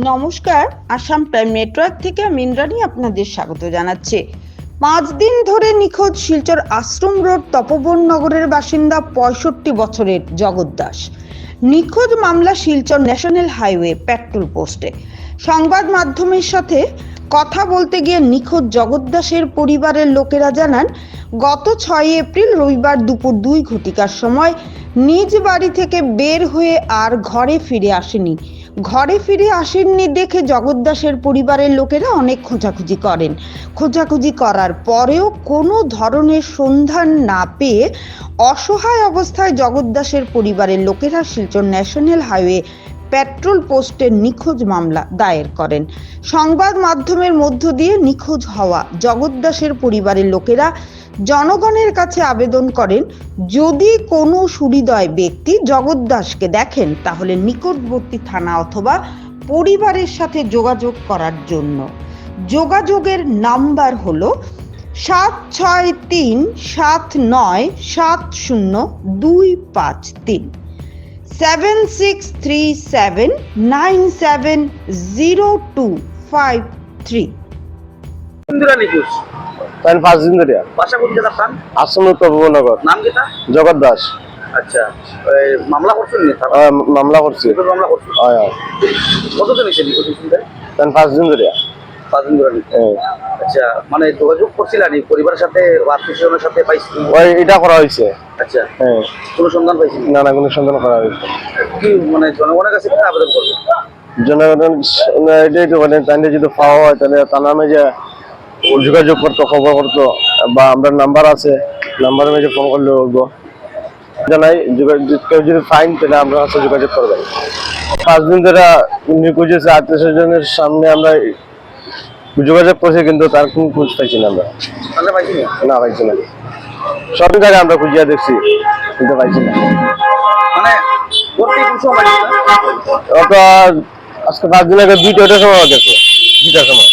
নমস্কার, Assam prime network থেকে আমি ইন্দ্রাণী আপনাদের স্বাগত জানাচ্ছি। 5 দিন ধরে নিখোঁজ শিলচর আশ্রম রোড তপবন নগরের বাসিন্দা 65 বছরের জগৎ দাস। নিখোঁজ মামলা শিলচর ন্যাশনাল হাইওয়ে পেট্রোল পোস্টে। সংবাদ মাধ্যমের সাথে কথা বলতে গিয়ে নিখোঁজ জগৎ দাসের পরিবারের লোকেরা জানান, গত 6 এপ্রিল রবিবার দুপুর 2 ঘটিকার সময় নিজ বাড়ি থেকে বের হয়ে আর ঘরে ফিরে আসেননি দেখে জগৎ দাসের পরিবারের লোকেরা অনেক খোঁজাখুঁজি করেন। খোঁজাখুঁজি করার পরেও কোনো ধরনের সন্ধান না পেয়ে অসহায় অবস্থায় জগৎ দাসের পরিবারের লোকেরা শিলচর ন্যাশনাল হাইওয়ে পেট্রোল পোস্টের নিখোঁজ মামলা দায়ের করেন। সংবাদ মাধ্যমের মধ্য দিয়ে নিখোঁজ হওয়া জগৎ দাসের পরিবারের লোকেরা জনগণের কাছে আবেদন করেন, যদি কোনো সুহৃদয় ব্যক্তি জগৎ দাসকে দেখেন তাহলে নিকটবর্তী থানা অথবা পরিবারের সাথে যোগাযোগ করার জন্য। যোগাযোগের নাম্বার হলো 7637970253, 7637970253। তাই 5 দিন ধরে বাসা কোন জায়গা তার? আশ্রম তপবনগর। নাম কিটা? জগৎ দাস। আচ্ছা, মামলা করছেন নি? মামলা করছি। মামলা করছেন? কতদিন হয়েছে নিখোঁজ? তাই 5 দিন ধরে। 5 দিন ধরে। আচ্ছা, মানে যোগাযোগ করছিলেন পরিবারের সাথে, আত্মীয়স্বজনের সাথে পাইছি? এটা করা হয়েছে। আচ্ছা, কোনো সন্ধান পাইছি না? না, কোনো সন্ধান করা হয়েছে। কি মানে জনগণের কাছে কি আবেদন করবেন? জনগণ এটাই তো বলেন, তাই যদি পাওয়া হয় তাহলে তার নামে যে যোগাযোগ করতো, খবর করতো, বা আমরা নাম্বার আছে, নাম্বারে মেজে ফোন করলে বলবো জানাই। কেউ যদি ফাইন তাহলে আমরা কাছে যোগাযোগ করবেন। 5 দিন ধরে নিখোঁজ হয়েছে, আত্মীয়স্বজনের সামনে আমরা যোগাযোগ করছি, কিন্তু তার কোনো খোঁজ পাইছি না আমরা। না, পাইছি না। সব জায়গায় আমরা খুঁজিয়া দেখছি, কিন্তু পাইছি না। মানে আজকে 5 দিন আগে 2টার সময় গেছে, 2টার সময়।